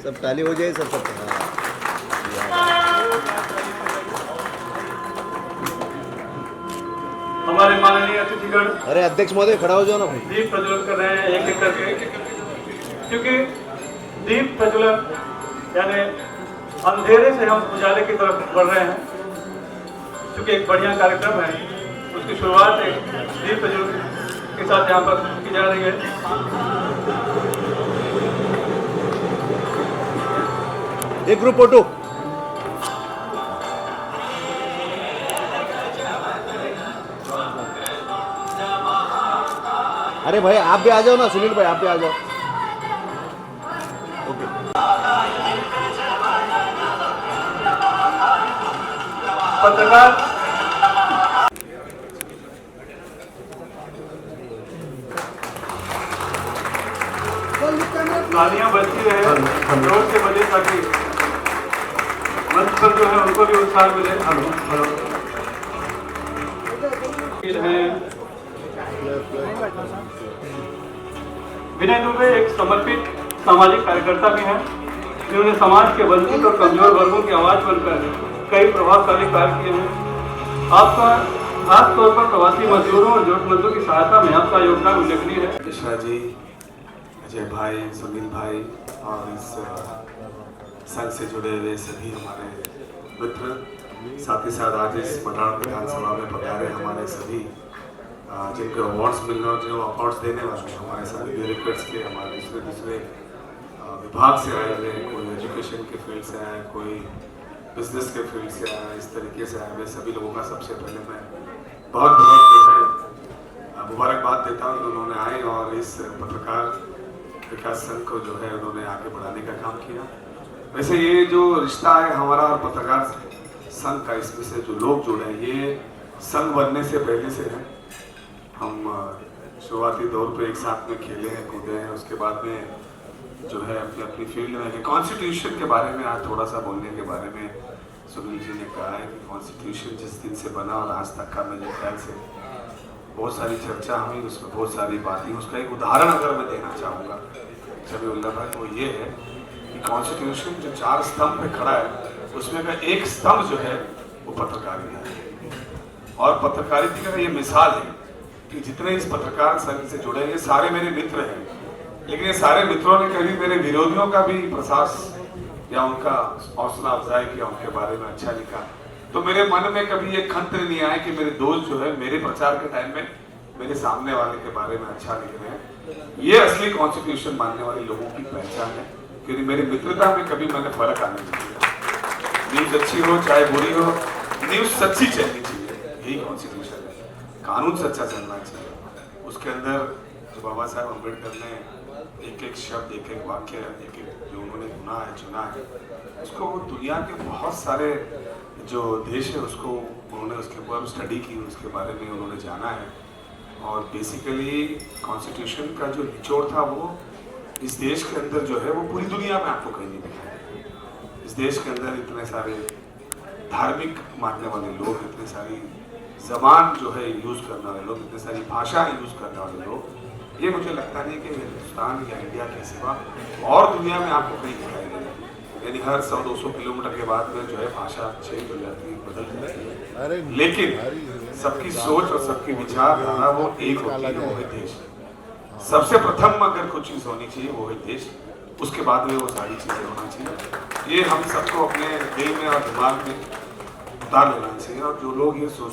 सब ताली हो जाए सब। हमारे माननीय अतिथिगण, अरे अध्यक्ष महोदय खड़ा हो जाओ ना भाई। दीप प्रज्वलन कर रहे हैं एक एक करके, क्योंकि दीप प्रज्वलन यानी अंधेरे से हम उजाले की तरफ बढ़ रहे हैं। क्योंकि एक बढ़िया कार्यक्रम है, उसकी शुरुआत एक दीप प्रज्वलन के साथ यहाँ पर की जा रही है। एक ग्रुप फोटो। अरे भाई आप भी आ जाओ ना, सुनील भाई आप भी आ जाओ। ओके। पत्रकार तालियां बजती रहे, जोर से बजे, ताकि मंच पर जो है उनको भी उत्साह मिले। विनय दुबे एक समर्पित सामाजिक कार्यकर्ता भी हैं, जिन्होंने समाज के वंचित और कमजोर वर्गों की आवाज बनकर कई प्रभावशाली कार्य किए हैं। आपका खासतौर पर प्रवासी मजदूरों और जरूरतमंदों की सहायता में आपका योगदान उल्लेखनीय है। कृष्णा जी, अजय भाई, सुनील भाई और इस संघ से जुड़े हुए सभी हमारे मित्र, साथ ही साथ आज इस मनाड़ विधानसभा में पधारे हमारे सभी जिनको अवार्ड्स मिलने और जो अवार्ड्स देने वाले हमारे सारे ब्यूरोक्रेट्स के, हमारे दूसरे विभाग से आए हुए, कोई एजुकेशन के फील्ड से आए, कोई बिजनेस के फील्ड से आए, इस तरीके से आए हुए सभी लोगों का सबसे पहले मैं बहुत बहुत जो है मुबारकबाद देता हूँ कि उन्होंने आए और इस पत्रकार विकास संघ को जो है उन्होंने आगे बढ़ाने का काम किया। वैसे ये जो रिश्ता है हमारा और पत्रकार संघ का, इसमें से जो लोग जुड़े हैं ये संघ बनने से पहले से है। हम शुरुआती दौर पे एक साथ में खेले हैं, कूदे हैं, उसके बाद में जो है अपनी अपनी फील्ड में। कॉन्स्टिट्यूशन के बारे में आज थोड़ा सा बोलने के बारे में सुनील जी ने कहा है कि कॉन्स्टिट्यूशन जिस दिन से बना और आज तक का मेरे ख्याल से बहुत सारी चर्चा हुई, उसमें बहुत सारी बातें। उसका एक उदाहरण अगर मैं देना चाहूँगा जमीउल्लाह भाई, वो ये है कि कॉन्स्टिट्यूशन जो 4 स्तंभ पे खड़ा है उसमें का एक स्तंभ जो है वो पत्रकारिता है। और पत्रकारिता का ये मिसाल है कि जितने इस पत्रकार संघ से जुड़े ये सारे मेरे मित्र हैं, लेकिन ये सारे मित्रों ने कभी मेरे विरोधियों का भी प्रशंस या उनका हौसला अफजाई किया, उनके बारे में अच्छा लिखा। तो मेरे मन में कभी ये खंत नहीं आया कि मेरे दोस्त जो है मेरे प्रचार के टाइम में मेरे सामने वाले के बारे में अच्छा लिख रहे हैं। ये असली कॉन्स्टिट्यूशन मानने वाले लोगों की पहचान है, क्योंकि मेरी मित्रता में कभी मैंने फर्क आने नहीं दिया। न्यूज अच्छी हो चाहे बुरी हो, न्यूज सच्ची चलनी चाहिए, यही कॉन्स्टिट्यूशन है। कानून सच्चा चलना चाहिए। उसके अंदर जो बाबा साहब अम्बेडकर ने एक एक शब्द, एक एक वाक्य, एक एक जो उन्होंने चुना है उसको दुनिया के बहुत सारे जो देश है उसको उन्होंने उसके ऊपर स्टडी की, उसके बारे में उन्होंने जाना है। और बेसिकली कॉन्स्टिट्यूशन का जो निचोड़ था वो इस देश के अंदर जो है वो पूरी दुनिया में आपको कहीं नहीं दिखा। इस देश के अंदर इतने सारे धार्मिक मानने वाले लोग, इतने सारी जबान जो है यूज़ करने वाले लोग, इतनी सारी भाषा यूज़ करने वाले लोग, ये मुझे लगता नहीं कि हिंदुस्तान या इंडिया के सिवा और दुनिया में आपको कहीं दिखाई देगा। यानी हर 100-200 किलोमीटर के बाद में जो है भाषा चेंज हो जाती है, बदल जाती है, लेकिन सबकी सोच और सबकी विचारधारा वो एक होती है, वो है देश। सबसे प्रथम अगर कुछ चीज़ होनी चाहिए वो है देश, उसके बाद में वो सारी चीज़ें होना चाहिए। ये हम सबको अपने दिल में और दिमाग में उतार लेना चाहिए। और जो लोग ये सोच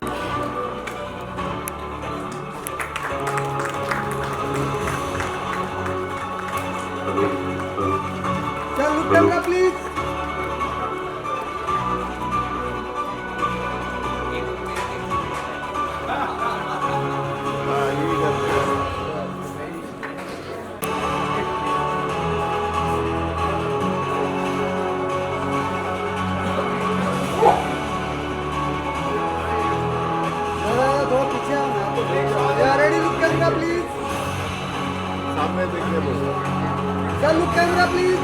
camera please. Ready, look camera please. सामने देखिए बोलो। Sir look camera please.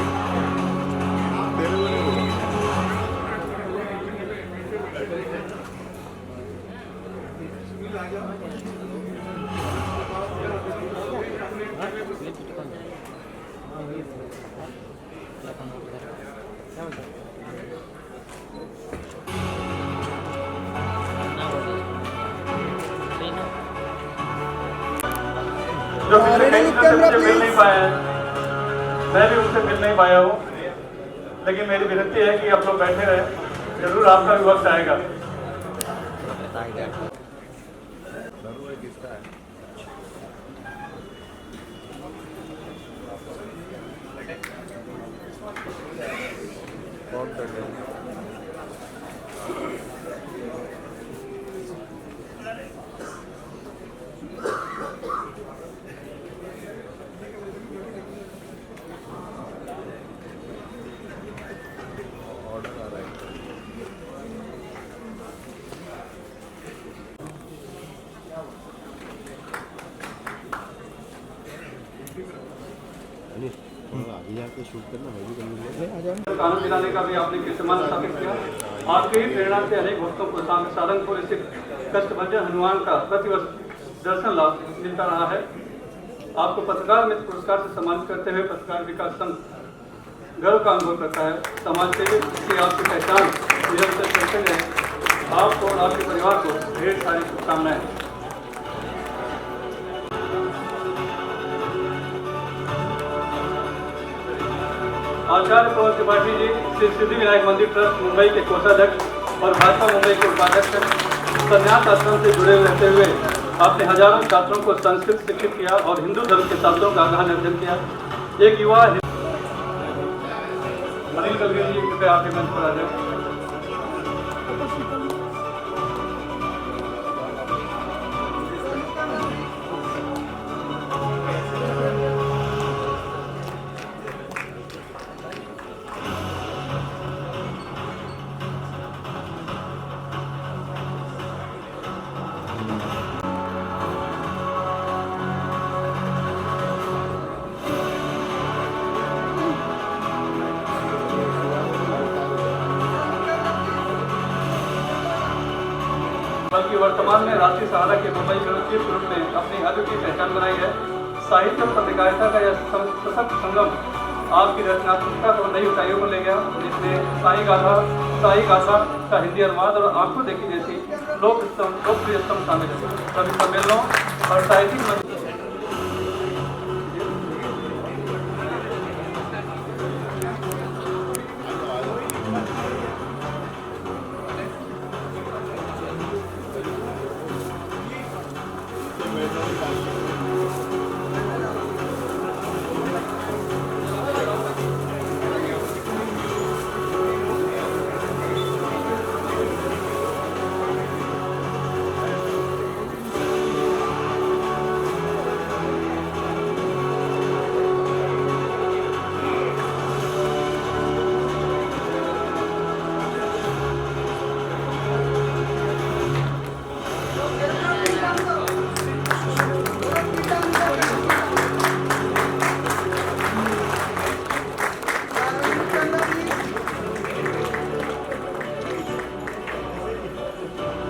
जो पिछले कई दिनों से मुझे मिल नहीं पाए हैं, मैं भी उनसे मिल नहीं पाया हूँ, लेकिन मेरी विनती है कि आप लोग बैठे रहे, जरूर आपका भी वक्त आएगा। आगे जाके शूट करना, मैं भी कर कानून दिलाने का भी आपने कीर्तिमान स्थापित किया। आपके ही प्रेरणा से अनेक भक्तों को सारंगपुर स्थित कष्टभंजन हनुमान का प्रतिवर्ष दर्शन लाभ मिलता रहा है। आपको पत्रकार मित्र पुरस्कार से सम्मानित करते हुए पत्रकार विकास संघ गर्व का अनुभव करता है। समाज सेवी की आपकी पहचान निरंतर करते रहे। आपको और आपके परिवार को ढेर सारी शुभकामनाएं। आचार्य पवन त्रिपाठी जी श्री सिद्धि विनायक मंदिर ट्रस्ट मुंबई के कोषाध्यक्ष और भाजपा मुंबई के उपाध्यक्ष हैं। संन्यास आश्रम से जुड़े रहते हुए आपने हजारों छात्रों को संस्कृत शिक्षित किया और हिंदू धर्म के शास्त्रों का गहन अध्ययन किया। एक युवा अनिल कलगीर जी कृपया आपके मंच पर आ जाए। बल्कि वर्तमान में राष्ट्रीय सहारा के मुंबई चीफ ग्रुप ने अपनी अद्वितीय पहचान बनाई है। साहित्य और पत्रकारिता का यह सशक्त संगम आपकी रचनात्मकता को नई ऊंचाइयों पर ले गया, जिसमें साई गाथा का हिंदी अनुवाद और आंखों देखी जैसी लोकप्रिय स्तंभ शामिल है। सभी सम्मेलनों और साहित्यिक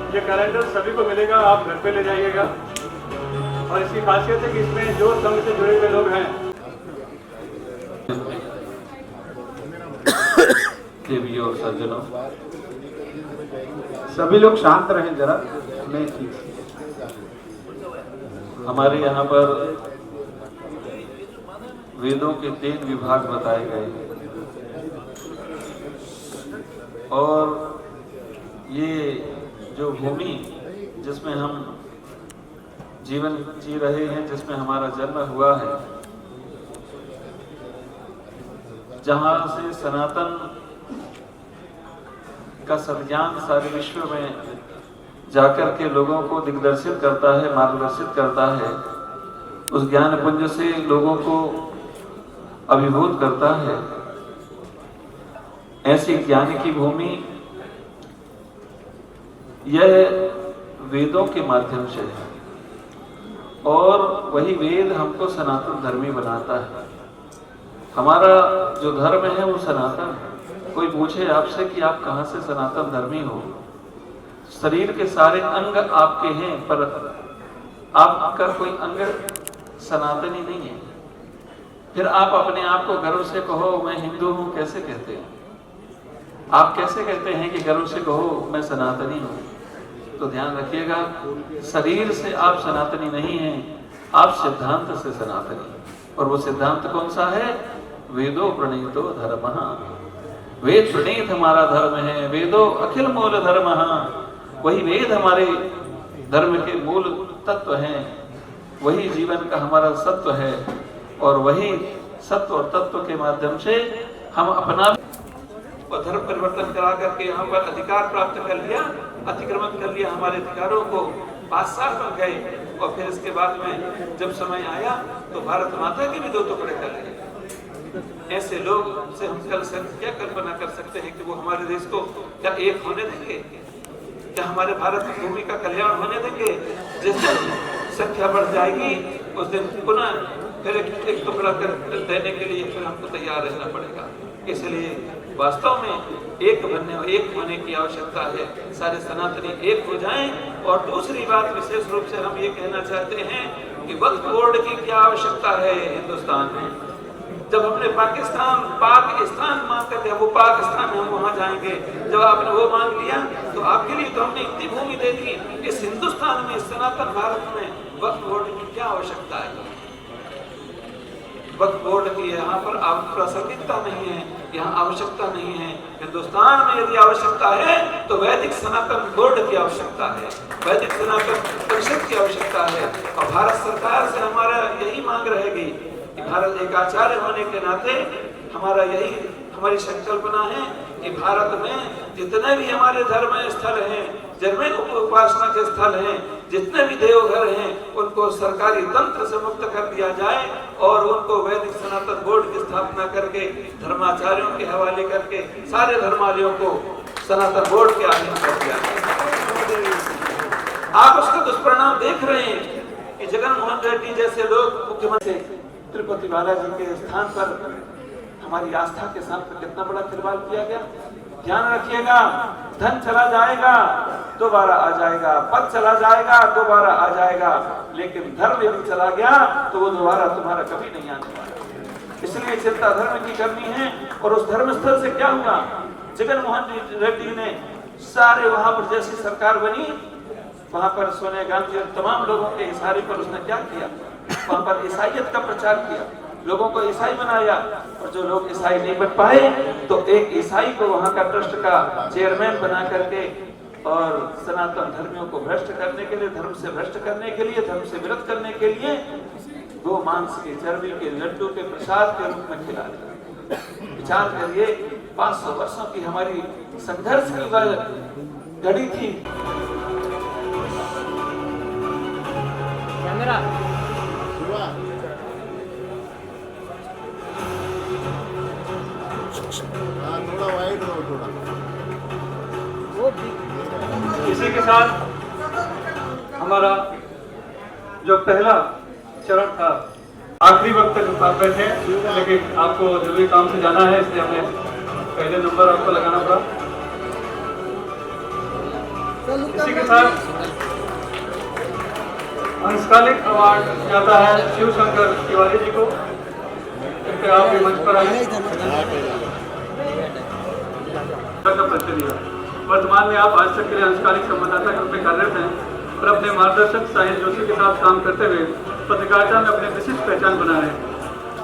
ये कैलेंडर सभी को मिलेगा, आप घर पे ले जाइएगा। और इसकी खासियत है कि इसमें जो संघ से जुड़े हुए लोग हैं देवी और सज्जनों, सभी लोग शांत रहें जरा। मैं हमारे यहाँ पर वेदों के 3 विभाग बताए गए हैं और ये जो भूमि जिसमें हम जीवन जी रहे हैं, जिसमें हमारा जन्म हुआ है, जहाँ से सनातन का सज्ञान सारे विश्व में जाकर के लोगों को दिग्दर्शित करता है, मार्गदर्शित करता है, उस ज्ञान पुंज से लोगों को अभिभूत करता है। ऐसी ज्ञान की भूमि यह वेदों के माध्यम से है और वही वेद हमको सनातन धर्मी बनाता है। हमारा जो धर्म है वो सनातन है। कोई पूछे आपसे कि आप कहाँ से सनातन धर्मी हो, शरीर के सारे अंग आपके हैं पर आपका कोई अंग सनातनी नहीं है। फिर आप अपने आप को गर्व से कहो मैं हिंदू हूँ, कैसे कहते हैं? आप कैसे कहते हैं कि गर्व से कहो मैं सनातनी हूँ? तो ध्यान रखिएगा, शरीर से आप सनातनी नहीं हैं, आप सिद्धांत से सनातनी, और वो सिद्धांत कौन सा है? वेदो प्रणीतो धर्मः। वेद प्रणीत हमारा धर्म है। वेदो अखिल मूल धर्मः। वही वेद हमारे धर्म के मूल तत्व हैं, वही जीवन का हमारा सत्व है, और वही सत्व और तत्व के माध्यम से हम अपना और धर्म परिवर्तन करा करके यहाँ पर अधिकार प्राप्त कर लिया, अतिक्रमण कर लिया हमारे अधिकारों को, बादशाह बन गए। और फिर इसके बाद में जब समय आया तो भारत माता के भी 2 टुकड़े कर लिए। ऐसे लोग से हम क्या कल्पना कर सकते हैं कि वो हमारे देश को क्या एक होने देंगे? क्या हमारे भारत की भूमि का कल्याण होने देंगे? जिस दिन संख्या बढ़ जाएगी उस दिन पुनः फिर एक टुकड़ा कर देने के लिए फिर हमको तैयार रहना पड़ेगा। इसलिए वास्तव में एक होने की आवश्यकता है। सारे सनातनी एक हो जाएं। और दूसरी बात विशेष रूप से हम ये कहना चाहते हैं कि वक्फ बोर्ड की क्या आवश्यकता है हिंदुस्तान में। जब हमने पाकिस्तान मांग कर दिया, वो पाकिस्तान हम वहां जाएंगे, जब आपने वो मांग लिया तो आपके लिए तो हमने इतनी भूमि दे दी। इस हिंदुस्तान में, इस सनातन भारत में वक्फ बोर्ड की क्या आवश्यकता है? वक्फ बोर्ड की यहाँ पर प्रासंगिकता नहीं है, यहाँ आवश्यकता नहीं है। हिंदुस्तान में यदि आवश्यकता है तो वैदिक सनातन बोर्ड की आवश्यकता है, वैदिक सनातन परिषद की आवश्यकता है। और भारत सरकार से हमारा यही मांग रहेगी कि भारत एक आचार्य होने के नाते हमारी संकल्पना है कि भारत में जितने भी हमारे धर्म स्थल हैं, जितने उपासना के स्थल हैं, जितने भी देवघर हैं, उनको सरकारी तंत्र से मुक्त कर दिया जाए और उनको वैदिक सनातन बोर्ड की स्थापना करके धर्माचार्यों के हवाले करके सारे धर्मालयों को सनातन बोर्ड के अधीन कर दिया जाए। आप उसका दुष्परिणाम देख रहे हैं कि जगन मोहन रेड्डी जैसे लोग मुख्यमंत्री तिरुपति बालाजी के स्थान पर हमारी आस्था के साथ कितना बड़ा खिलवाड़ किया गया। ध्यान रखिएगा, धन चला जाएगा दोबारा आ जाएगा, पद चला जाएगा दोबारा आ जाएगा, लेकिन धर्म यदि चला गया तो वो दोबारा तुम्हारा कभी नहीं आने वाला। इसलिए चिंता धर्म की करनी है। और उस धर्म स्थल से क्या हुआ? जगन मोहन रेड्डी ने सारे वहां पर जैसी सरकार बनी, वहां पर सोनिया गांधी और तमाम लोगों के इशारे पर उसने क्या किया? वहां पर ईसाइयत का प्रचार किया, लोगों को ईसाई बनाया। और जो लोग ईसाई नहीं बन पाए तो एक ईसाई को वहां का ट्रस्ट का चेयरमैन बना करके और सनातन धर्मियों को भ्रष्ट करने के लिए, धर्म से भ्रष्ट करने के लिए, धर्म से विरोध करने के लिए गो मांस के चर्बी के लड्डू के प्रसाद के रूप में खिला दिया। विचार करिए, 500 वर्षों की हमारी संघर्ष की वह घड़ी थी। इसी के साथ हमारा जो पहला चरण था, आखिरी वक्त तक आप बैठे, लेकिन आपको जरूरी काम से जाना है, इसलिए हमें पहले नंबर आपको लगाना पड़ा। इसी के साथ अंशकालिक अवार्ड जाता है शिव शंकर तिवारी जी को। आप भी मंच पर आए। वर्तमान में आप आज तक के लिए अंशकालिक संवाददाता के रूप में कार्यरत हैं और अपने मार्गदर्शक साहिल जोशी के साथ काम करते हुए पत्रकारिता में अपनी विशिष्ट पहचान बना रहे हैं।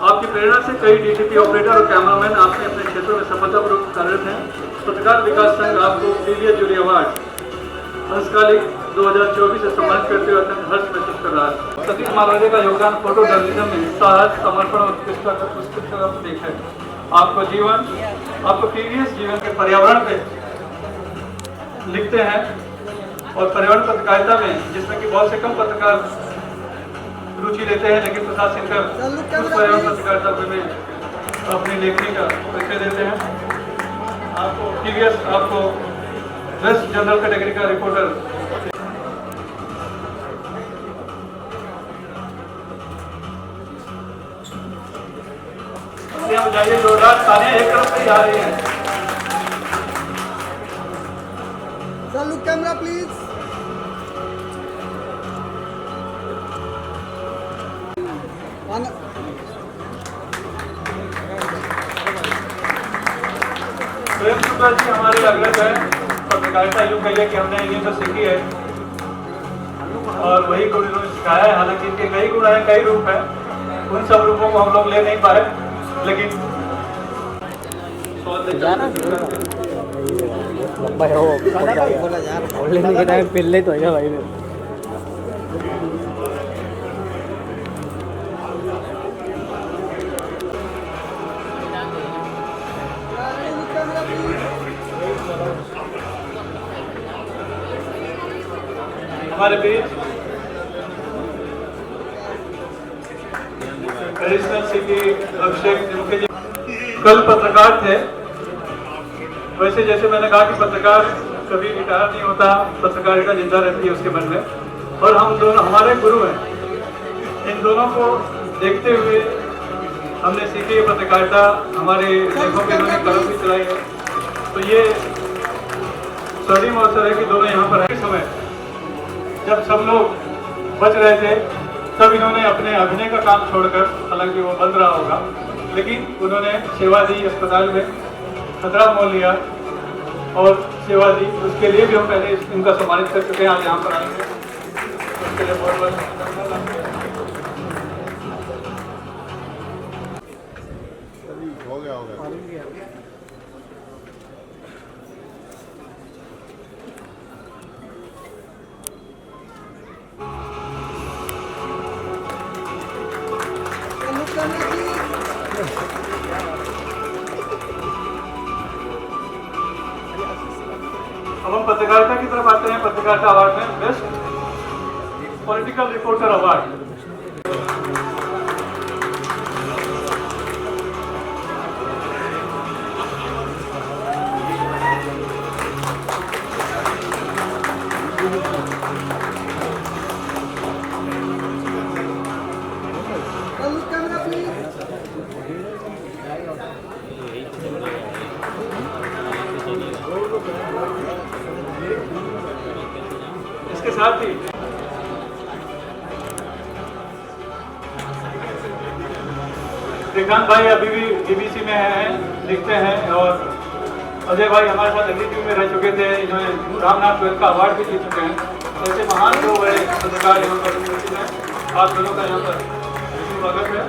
आपकी प्रेरणा से कई डीटीपी ऑपरेटर और कैमरामैन आपके अपने क्षेत्रों में सफलतापूर्वक कार्यरत हैं। पत्रकार विकास संघ आपको पीवीएस जूरी अवार्ड अंशकालिक 2024 से सम्मानित करते हुए अत्यंत हर्ष महसूस कर रहा है। सतीश मालवाड़े का योगदान फोटो जर्नलिज्म में साहस, समर्पण और उत्कृष्टता है। आपको पीवीएस जीवन के पर्यावरण पे लिखते हैं और पर्यावरण पत्रकारिता में, जिसमें कि बहुत से कम पत्रकार रुचि लेते हैं, लेकिन प्रसाद सिंह उस पर्यावरण पत्रकारिता में अपनी लेखनी का परिचय देते हैं। आपको पीवीएस आपको बेस्ट जनरल कैटेगरी का रिपोर्टर जाइए। जोरदार तालियां एक तरफ से आ रही हैं। Sir, look camera please. Prem Shukla ji हमारे अग्रज है, पत्रकारिता यूं कहिए कि हमने इन्हीं से सीखी है और वही गुरु का है। हालांकि इनके कई गुण हैं, कई रूप हैं, उन सब रूपों को हम लोग ले नहीं पाए, लेकिन बोलने के टाइम पहले तो है भाई Camera, please. हमारे बीच एडिशनल सीपी अभिषेक मुखर्जी कल पत्रकार थे। वैसे जैसे मैंने कहा कि पत्रकार कभी रिटायर नहीं होता, पत्रकारिता जिंदा रहती है उसके मन में, और हम दोनों हमारे गुरु हैं। इन दोनों को देखते हुए हमने सीखी है पत्रकारिता, हमारे लेखों के इन्होंने कलम भी चलाई है। तो ये स्वर्णिम अवसर है कि दोनों यहाँ पर है। समय जब सब लोग बच रहे थे तब इन्होंने अपने अभिनय का काम छोड़कर, हालांकि वो बंद रहा होगा, लेकिन उन्होंने सेवा दी, अस्पताल में खतरा मोल लिया और सेवा दी। उसके लिए भी हम पहले इनका सम्मानित कर चुके हैं, आज यहाँ पर आएंगे उसके लिए बहुत बहुत हो गया Look camera, please. अब हम पत्रकारिता की तरफ आते हैं। पत्रकारिता अवार्ड में best political reporter award Look camera, please. इसके साथ ही श्रीकांत भाई अभी भी बीबीसी में हैं, लिखते हैं, और अजय भाई हमारे साथ अगली टीम में रह चुके थे। इन्होंने रामनाथ गोयल का अवार्ड भी जीत चुके हैं। ऐसे महान लोग हैं पत्रकार यहाँ पर यूनिवर्सिटी में। आप दोनों का यहाँ पर स्वागत है।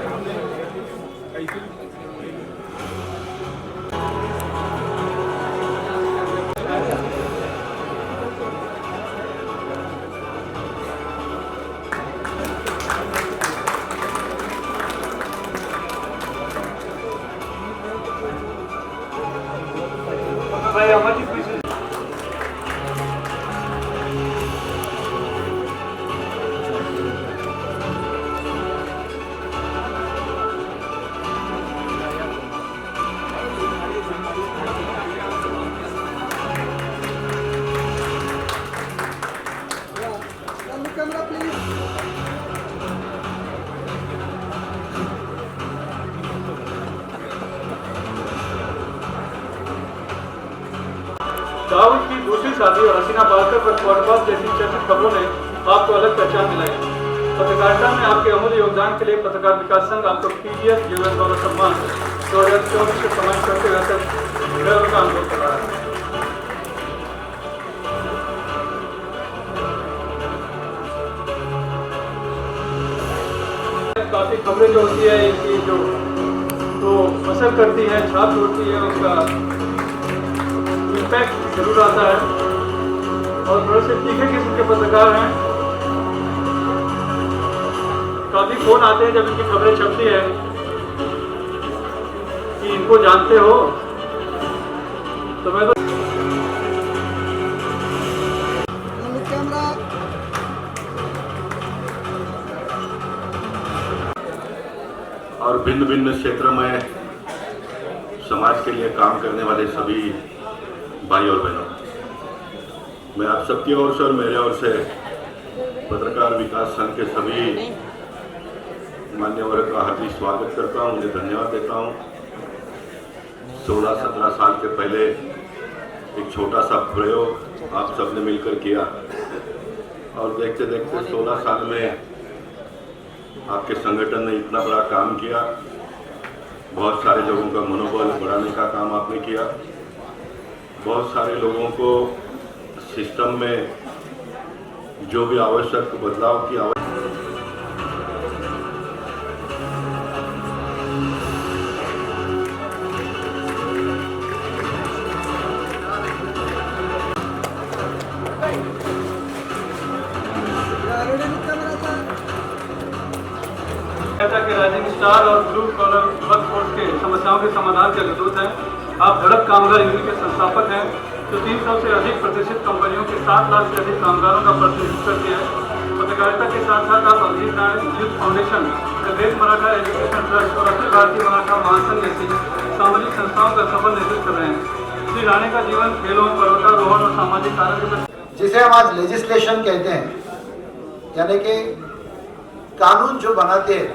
भाई अमरजीत पीछे Look camera, please. दाऊद की दूसरी शादी और हसीना पालकर पर क्वार्टरबाग जैसी चर्चित खबरों ने आपको अलग पहचान दिलाई। पत्रकारिता में आपके अमूल्य योगदान के लिए पत्रकार विकास संघ आपको पीडीएस जीवन गौरव सम्मान 2024 से सम्मानित करते हुए गर्व का अनुभव कर रहा है। काफी खबरें जो होती है कि जो तो असर करती है, छाप छोड़ती है, उसका इम्पैक्ट जरूर आता है। और बड़े से तीखे किस्म के पत्रकार हैं। काफी फोन आते हैं जब इनकी खबरें छपती है कि इनको जानते हो, तो मैं तो Look camera. और भिन्न भिन्न क्षेत्रों में समाज के लिए काम करने वाले सभी भाई और बहनों, मैं आप सबकी ओर से और मेरे ओर से पत्रकार विकास संघ के सभी मान्यवरों का हार्दिक स्वागत करता हूं, उन्हें धन्यवाद देता हूं। 16-17 साल के पहले एक छोटा सा प्रयोग आप सबने मिलकर किया और देखते देखते 16 साल में आपके संगठन ने इतना बड़ा काम किया। बहुत सारे लोगों का मनोबल बढ़ाने का काम आपने किया। बहुत सारे लोगों को सिस्टम में जो भी आवश्यक बदलाव की आवश्यकता कहता कि राइजिंग स्टार और ब्लू कॉलर वर्कफोर्स के समस्याओं के समाधान के दूत हैं। आप धड़क कामगार यूनियन के संस्थापक हैं, जो 300 से अधिक प्रतिष्ठित कंपनियों के 7 लाख से अधिक कामगारों का प्रतिनिधित्व करती है। पत्रकारिता के साथ साथ आप Abhijeet Narayan youth foundation, the great Maratha education trust और अखिल भारतीय मराठा महासंघ जैसी सामाजिक संस्थाओं का सफल नेतृत्व कर रहे हैं। श्री राणे का जीवन खेलों, पर्वतारोहण और सामाजिक कार्यों के प्रति, जिसे हम आज लेजिस्लेशन कहते हैं, यानी कि कानून जो बनाते हैं,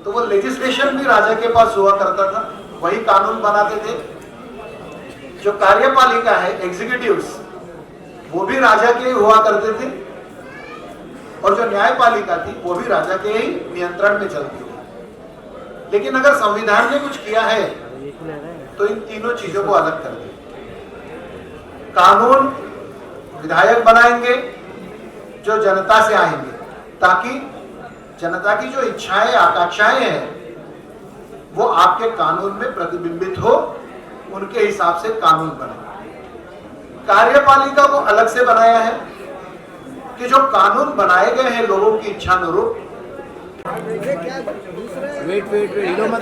तो वो लेजिस्लेशन भी राजा के पास हुआ करता था, वही कानून बनाते थे। जो कार्यपालिका है, एग्जीक्यूटिव्स, वो भी राजा के ही हुआ करते थे, और जो न्यायपालिका थी वो भी राजा के ही नियंत्रण में चलती थी। लेकिन अगर संविधान ने कुछ किया है तो इन तीनों चीजों को अलग कर दिया। कानून विधायक बनाएंगे जो जनता से आएंगे, ताकि जनता की जो इच्छाएं, आकांक्षाएं हैं, वो आपके कानून में प्रतिबिंबित हो, उनके हिसाब से कानून बने। कार्यपालिका को अलग से बनाया है कि जो कानून बनाए गए हैं लोगों की इच्छा अनुरूप। वेट हीरो मत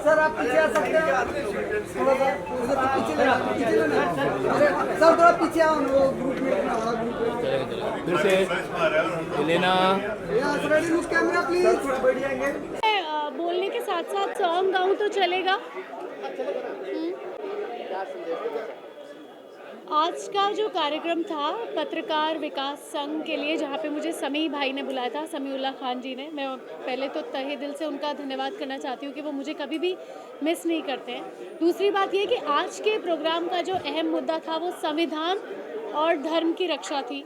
सर आप पीछे आ सकते हैं, थोड़ा सा उधर पीछे लेना। सर थोड़ा पीछे आओ, वो ग्रुप में ना हो, फिर से लेना। Ready, look camera please. बोलने के साथ साथ सॉन्ग गाऊं तो चलेगा। आज का जो कार्यक्रम था पत्रकार विकास संघ के लिए, जहाँ पे मुझे समी भाई ने बुलाया था, समीउल्लाह खान जी ने, मैं पहले तो तहे दिल से उनका धन्यवाद करना चाहती हूँ कि वो मुझे कभी भी मिस नहीं करते हैं। दूसरी बात ये कि आज के प्रोग्राम का जो अहम मुद्दा था वो संविधान और धर्म की रक्षा थी,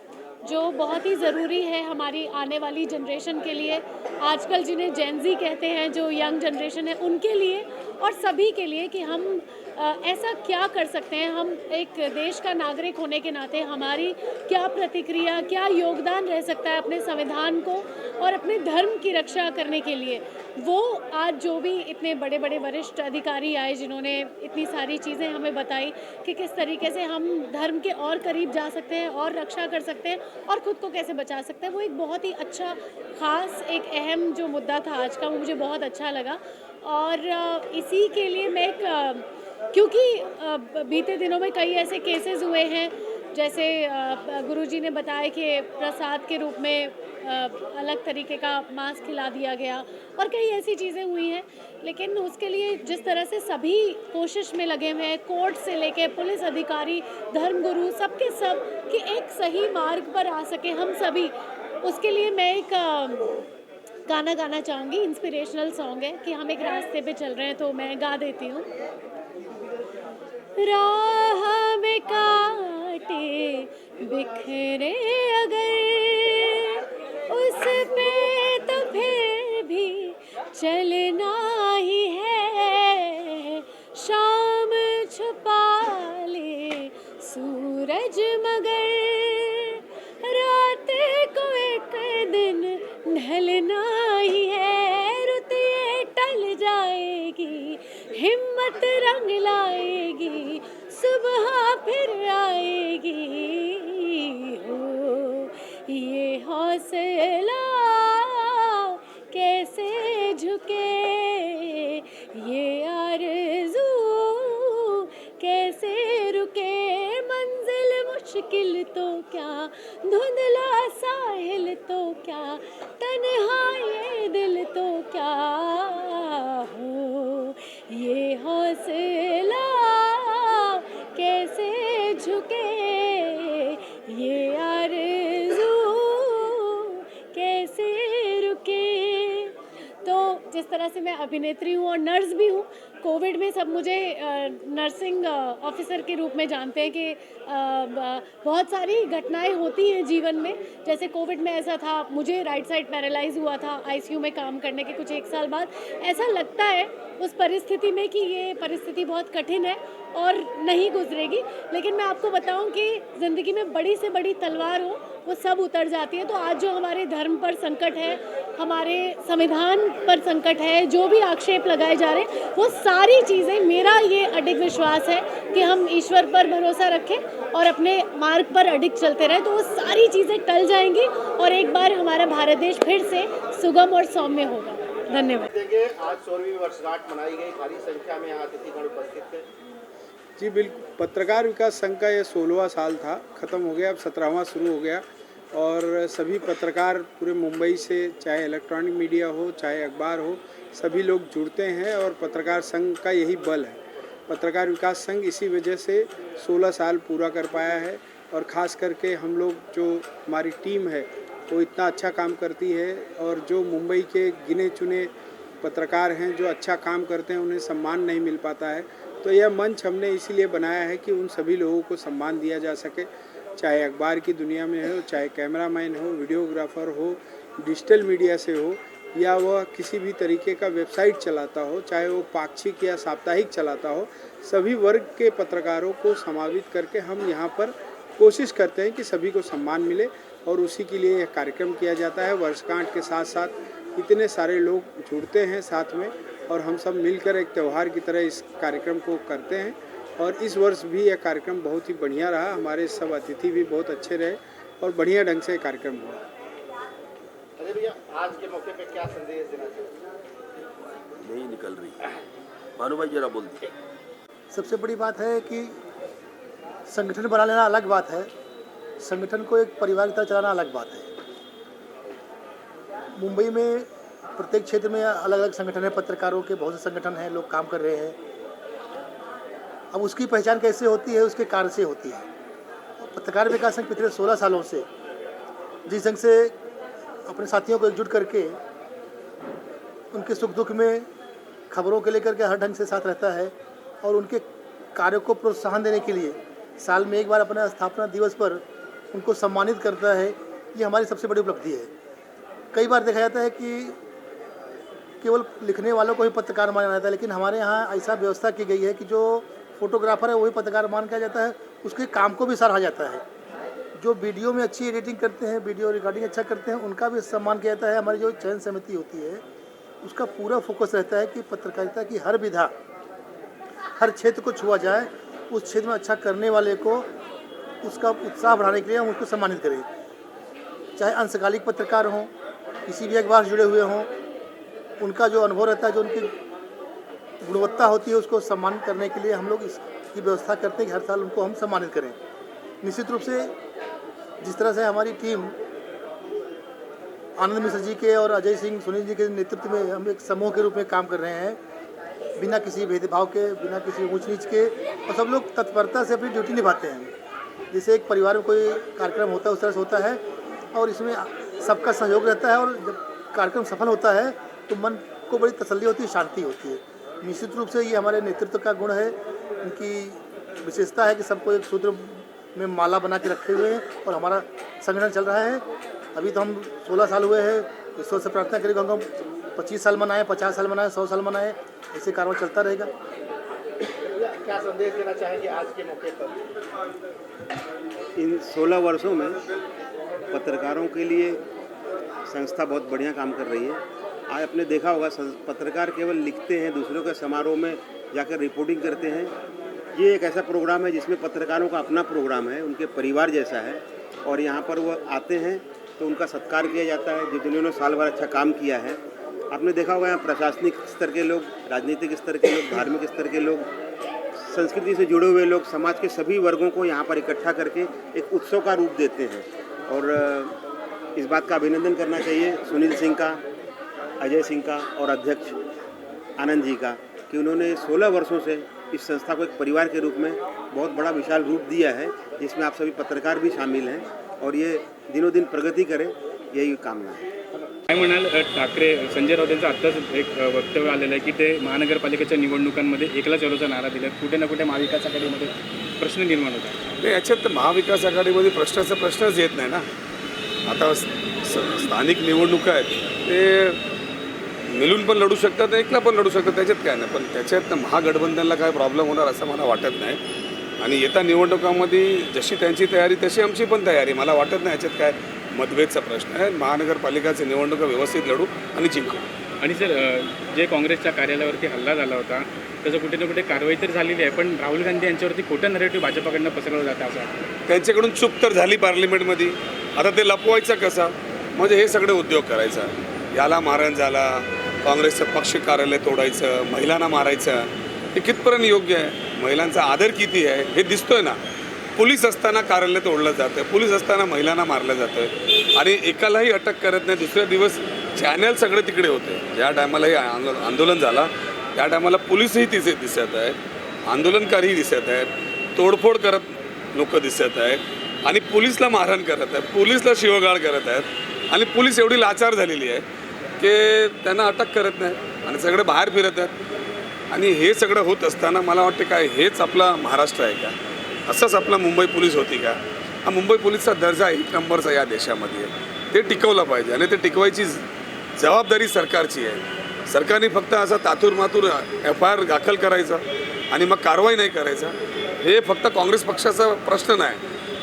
जो बहुत ही ज़रूरी है हमारी आने वाली जनरेशन के लिए, आजकल जिन्हें जेन ज़ी कहते हैं, जो यंग जनरेशन है उनके लिए और सभी के लिए, कि हम ऐसा क्या कर सकते हैं, हम एक देश का नागरिक होने के नाते हमारी क्या प्रतिक्रिया, क्या योगदान रह सकता है अपने संविधान को और अपने धर्म की रक्षा करने के लिए। वो आज जो भी इतने बड़े बड़े वरिष्ठ अधिकारी आए, जिन्होंने इतनी सारी चीज़ें हमें बताई कि किस तरीके से हम धर्म के और करीब जा सकते हैं और रक्षा कर सकते हैं और ख़ुद को कैसे बचा सकते हैं, वो एक बहुत ही अच्छा, ख़ास, एक अहम जो मुद्दा था आज का, वो मुझे बहुत अच्छा लगा। और इसी के लिए मैं क्योंकि बीते दिनों में कई ऐसे केसेस हुए हैं, जैसे गुरुजी ने बताया कि प्रसाद के रूप में अलग तरीके का मांस खिला दिया गया और कई ऐसी चीज़ें हुई हैं, लेकिन उसके लिए जिस तरह से सभी कोशिश में लगे हुए हैं, कोर्ट से लेके पुलिस अधिकारी, धर्मगुरु, सबके सब कि एक सही मार्ग पर आ सके हम सभी, उसके लिए मैं एक गाना गाना चाहूँगी। इंस्पिरेशनल सॉन्ग है कि हम एक रास्ते पे चल रहे हैं, तो मैं गा देती हूँ। राह में कांटे बिखरे अगर, उस पे तो फिर भी चलना ही है। शाम छुपा ले सूरज मगर, रात को एक दिन ढलना ही है। रुत ये टल जाएगी, हिम्मत रंग लाएगी, सुबह फिर आएगी। हो ये हौसला कैसे झुके, ये आरज़ू कैसे रुके। मंजिल मुश्किल तो क्या, धुंधला साहिल तो क्या, तन्हा ये दिल तो क्या। हो ये हौसला कैसे झुके, ये आरज़ू कैसे रुके। तो जिस तरह से मैं अभिनेत्री हूँ और नर्स भी हूँ, कोविड में सब मुझे नर्सिंग ऑफिसर के रूप में जानते हैं कि बहुत सारी घटनाएं होती हैं जीवन में। जैसे कोविड में ऐसा था, मुझे राइट साइड पैरालाइज हुआ था आईसीयू में काम करने के कुछ 1 साल बाद। ऐसा लगता है उस परिस्थिति में कि ये परिस्थिति बहुत कठिन है और नहीं गुजरेगी, लेकिन मैं आपको बताऊं कि ज़िंदगी में बड़ी से बड़ी तलवार हो वो सब उतर जाती है। तो आज जो हमारे धर्म पर संकट है, हमारे संविधान पर संकट है, जो भी आक्षेप लगाए जा रहे हैं, वो सारी चीज़ें, मेरा ये अडिग विश्वास है कि हम ईश्वर पर भरोसा रखें और अपने मार्ग पर अडिग चलते रहें तो वो सारी चीज़ें टल जाएंगी और एक बार हमारा भारत देश फिर से सुगम और सौम्य होगा। धन्यवाद। देंगे आज 16वीं वर्षगांठ मनाई गई, भारी संख्या में यहाँ अतिथिगण उपस्थित थे। जी बिल्कुल, पत्रकार विकास संघ का ये 16वां साल था, ख़त्म हो गया, अब 17वां शुरू हो गया और सभी पत्रकार पूरे मुंबई से, चाहे इलेक्ट्रॉनिक मीडिया हो चाहे अखबार हो, सभी लोग जुड़ते हैं और पत्रकार संघ का यही बल है। पत्रकार विकास संघ इसी वजह से 16 साल पूरा कर पाया है और ख़ास करके हम लोग, जो हमारी टीम है वो इतना अच्छा काम करती है और जो मुंबई के गिने चुने पत्रकार हैं जो अच्छा काम करते हैं उन्हें सम्मान नहीं मिल पाता है, तो यह मंच हमने इसीलिए बनाया है कि उन सभी लोगों को सम्मान दिया जा सके, चाहे अखबार की दुनिया में हो, चाहे कैमरामैन हो, वीडियोग्राफर हो, डिजिटल मीडिया से हो, या वह किसी भी तरीके का वेबसाइट चलाता हो, चाहे वो पाक्षिक या साप्ताहिक चलाता हो, सभी वर्ग के पत्रकारों को समावित करके हम यहाँ पर कोशिश करते हैं कि सभी को सम्मान मिले और उसी के लिए यह कार्यक्रम किया जाता है। वर्षगांठ के साथ साथ इतने सारे लोग जुड़ते हैं साथ में और हम सब मिलकर एक त्यौहार की तरह इस कार्यक्रम को करते हैं और इस वर्ष भी यह कार्यक्रम बहुत ही बढ़िया रहा। हमारे सब अतिथि भी बहुत अच्छे रहे और बढ़िया ढंग से कार्यक्रम हुआ। अजय भैया, आज के मौके पे क्या संदेश देना चाहिए? नहीं निकल रही, भानु भाई जरा बोल दीजिए। सबसे बड़ी बात है कि संगठन बना लेना अलग बात है, संगठन को एक परिवार की तरह चलाना अलग बात है। मुंबई में प्रत्येक क्षेत्र में अलग अलग संगठन है, पत्रकारों के बहुत से संगठन हैं, लोग काम कर रहे हैं। अब उसकी पहचान कैसे होती है, उसके कार्य से होती है। पत्रकार विकास संघ पिछले 16 सालों से जिस ढंग से अपने साथियों को एकजुट करके उनके सुख दुख में खबरों के लेकर के हर ढंग से साथ रहता है और उनके कार्यों को प्रोत्साहन देने के लिए साल में एक बार अपने स्थापना दिवस पर उनको सम्मानित करता है, ये हमारी सबसे बड़ी उपलब्धि है। कई बार देखा जाता है कि केवल लिखने वालों को ही पत्रकार माना जाता है, लेकिन हमारे यहाँ ऐसा व्यवस्था की गई है कि जो फोटोग्राफर है वही पत्रकार मान किया जाता है, उसके काम को भी सराहा जाता है। जो वीडियो में अच्छी एडिटिंग करते हैं, वीडियो रिकॉर्डिंग अच्छा करते हैं, उनका भी सम्मान किया जाता है। हमारी जो चयन समिति होती है उसका पूरा फोकस रहता है कि पत्रकारिता की हर विधा हर क्षेत्र को छुआ जाए, उस क्षेत्र में अच्छा करने वाले को उसका उत्साह बढ़ाने के लिए हम उसको सम्मानित करें। चाहे अंशकालिक पत्रकार हों, किसी भी अखबार से जुड़े हुए हों, उनका जो अनुभव रहता है, जो उनकी गुणवत्ता होती है, उसको सम्मान करने के लिए हम लोग इसकी व्यवस्था करते हैं कि हर साल उनको हम सम्मानित करें। निश्चित रूप से जिस तरह से हमारी टीम आनंद मिश्र जी के और अजय सिंह सुनील जी के नेतृत्व में हम एक समूह के रूप में काम कर रहे हैं, बिना किसी भेदभाव के, बिना किसी ऊंच नीच के, और सब लोग तत्परता से अपनी ड्यूटी निभाते हैं। जैसे एक परिवार में कोई कार्यक्रम होता है उस तरह से होता है और इसमें सबका सहयोग रहता है और जब कार्यक्रम सफल होता है तो मन को बड़ी तसल्ली होती है, शांति होती है। निश्चित रूप से ये हमारे नेतृत्व का गुण है, उनकी विशेषता है कि सबको एक सूत्र में माला बना के रखे हुए हैं और हमारा संगठन चल रहा है। अभी तो हम 16 साल हुए हैं, ईश्वर से प्रार्थना करेंगे हम 25 साल मनाएं, 50 साल मनाएं, 100 साल मनाएं, ऐसे कार्य चलता रहेगा। क्या संदेश देना चाहेंगे आज के मौके पर? इन 16 वर्षों में पत्रकारों के लिए संस्था बहुत बढ़िया काम कर रही है। आज आपने देखा होगा पत्रकार केवल लिखते हैं, दूसरों के समारोह में जाकर रिपोर्टिंग करते हैं। ये एक ऐसा प्रोग्राम है जिसमें पत्रकारों का अपना प्रोग्राम है, उनके परिवार जैसा है और यहाँ पर वो आते हैं तो उनका सत्कार किया जाता है जिन्होंने साल भर अच्छा काम किया है। आपने देखा होगा यहाँ प्रशासनिक स्तर के लोग, राजनीतिक स्तर के लोग, धार्मिक स्तर के लोग, संस्कृति से जुड़े हुए लोग, समाज के सभी वर्गों को यहाँ पर इकट्ठा करके एक उत्सव का रूप देते हैं। और इस बात का अभिनंदन करना चाहिए सुनील सिंह का, अजय सिंह का और अध्यक्ष आनंद जी का कि उन्होंने 16 वर्षों से इस संस्था को एक परिवार के रूप में बहुत बड़ा विशाल रूप दिया है, जिसमें आप सभी पत्रकार भी शामिल हैं और ये दिनों दिन प्रगती करें, यही कामना है। काय म्हणाल ठाकरे संजय राऊत यांचं आत्ताच एक वक्तव्य आलेलं आहे की ते महानगरपालिकेच्या निवडणुकांमध्ये एकला चलोचा नारा दिला, कुठे ना कुठे महाविकास आघाडीमध्ये प्रश्न निर्माण होता। नाही, याच्यात महाविकास आघाडीमध्ये प्रश्नच येत नाही ना। आता स्थानिक निवडणुका आहेत, ते मिळून पण लढू शकतात, एकला पण लढू शकतात, त्याच्यात काय नाही। पण त्याच्यात महागठबंधनला काय प्रॉब्लेम होणार असं मला वाटत नाही आणि येत्या निवडणुकांमध्ये जशी त्यांची तयारी तशी आमची पण तयारी, मला वाटत नाही याच्यात काय मतभेदचा प्रश्न आहे। महानगरपालिकाची निवडणुका व्यवस्थित लढू आणि जिंकू। आणि सर जे काँग्रेसच्या कार्यालयावरती हल्ला झाला होता त्याचं कुठे ना कुठे कारवाई तर झालेली आहे, पण राहुल गांधी यांच्यावरती खोटं नरेटिव्ह भाजपाकडनं पसरवलं जातं असं वाटतं. त्यांच्याकडून चूक तर झाली पार्लिमेंटमध्ये, आता ते लपवायचं कसा? म्हणजे हे सगळे उद्योग करायचा, याला मारण झाला, काँग्रेसचं पक्ष कार्यालय तोडायचं, महिलांना मारायचं, हे कितपर्यंत योग्य आहे? महिलांचा आदर किती आहे हे दिसतोय ना. पोलीस असताना कार्यालय तोडलं जातं, पोलीस असताना महिलांना मारलं जातं आणि एकालाही अटक करत नाही. दुसऱ्या दिवस चॅनल सगळे तिकडे होते. ज्या टायमाला हे आंदोलन झाला त्या टायमाला पोलीसही तिथे दिसत आहेत, आंदोलनकारीही दिसत आहेत, तोडफोड करत लोक दिसत आहेत आणि पोलीसला मारहाण करत आहेत, पोलीसला शिवगाळ करत आहेत आणि पोलीस एवढी लाचार झालेली आहे की त्यांना अटक करत नाही आणि सगळे बाहेर फिरत आहेत. आणि हे सगळं होत असताना मला वाटते काय हेच आपला महाराष्ट्र आहे का? असंच आपला मुंबई पोलीस होती का? हा मुंबई पोलीसचा दर्जा 1 नंबरचा या देशामध्ये आहे, ते टिकवलं पाहिजे आणि ते टिकवायची जबाबदारी सरकारची आहे. सरकारने फक्त असा तातूरमातूर FIR दाखल करायचा आणि मग कारवाई नाही करायचा, हे फक्त काँग्रेस पक्षाचा प्रश्न नाही.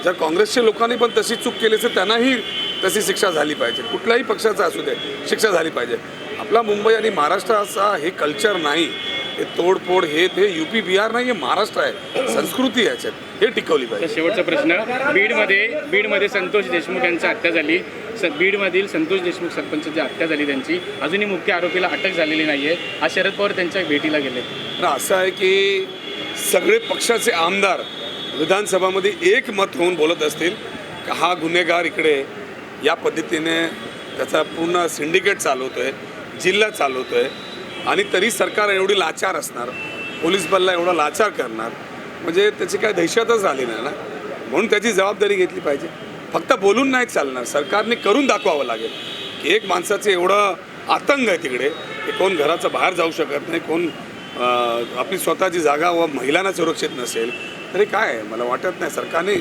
जर काँग्रेसच्या लोकांनी पण तशी चूक केली तर त्यांनाही तशी शिक्षा झाली पाहिजे, कुठल्याही पक्षाचा असू दे शिक्षा झाली पाहिजे. आपला मुंबई आणि महाराष्ट्राचा हे कल्चर नाही, हे तोडफोड हे UP बिहार नाही, हे महाराष्ट्र आहे, संस्कृती आहे याच्यात, हे टिकवली पाहिजे. शेवटचा प्रश्न, बीडमध्ये संतोष देशमुख यांची हत्या झाली. बीडमधील संतोष देशमुख सरपंचाची हत्या झाली त्यांची, अजूनही मुख्य आरोपीला अटक झालेली नाही आहे. आज शरद पवार त्यांच्या भेटीला गेले. तर असं आहे की सगळे पक्षाचे आमदार विधानसभामध्ये एक मत होऊन बोलत असतील की हा गुन्हेगार इकडे या पद्धतीने त्याचा पूर्ण सिंडिकेट चालवतोय, जिल्हा चालवतोय आणि तरी सरकार एवढी लाचार असणार, पोलीस बलला एवढा लाचार करणार, म्हणजे त्याची काय दहशतच झाली नाही ना. म्हणून त्याची जबाबदारी घेतली पाहिजे. फक्त बोलून नाही चालणार, सरकारने करून दाखवावं लागेल की एक माणसाचं एवढं आतंक आहे तिकडे की कोण घराच्या बाहेर जाऊ शकत नाही, कोण आपली स्वतःची जागा व महिलांना सुरक्षित नसेल, तरी काय आहे? मला वाटत नाही. सरकारने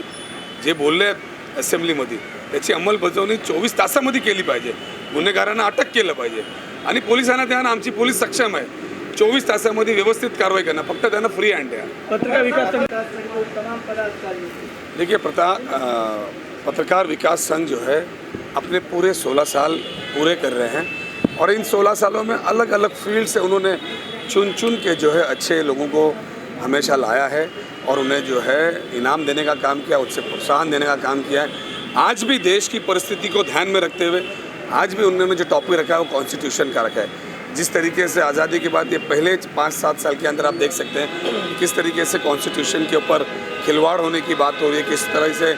जे बोलले आहेत असेंब्लीमध्ये त्याची अंमलबजावणी 24 तासामध्ये केली पाहिजे. गुन्हेगारांना अटक केलं पाहिजे आणि पोलिसांना द्या ना, आमची पोलीस सक्षम आहे 24 तासामध्ये व्यवस्थित कारवाई करणार, फक्त त्यांना फ्री हँड द्या. देखिए पत्रकार विकास संघ जो है अपने पूरे 16 साल पूरे कर रहे हैं और इन 16 सालों में अलग अलग फील्ड से उन्होंने चुन के जो है अच्छे लोगों को हमेशा लाया है और उन्हें जो है इनाम देने का काम किया, उससे प्रोत्साहन देने का काम किया है. आज भी देश की परिस्थिति को ध्यान में रखते हुए आज भी उन्होंने जो टॉपिक रखा है वो कॉन्स्टिट्यूशन का रखा है. जिस तरीके से आज़ादी के बाद ये पहले 5-7 साल के अंदर आप देख सकते हैं किस तरीके से कॉन्स्टिट्यूशन के ऊपर खिलवाड़ होने की बात हो रही है, किस तरह से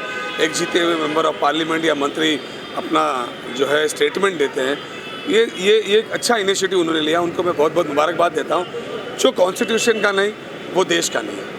एक जीते हुए मेंबर ऑफ पार्लियामेंट या मंत्री अपना जो है स्टेटमेंट देते हैं. ये एक अच्छा इनिशिएटिव उन्होंने लिया, उनको मैं बहुत बहुत मुबारकबाद देता हूँ. जो कॉन्स्टिट्यूशन का नहीं वो देश का नहीं है.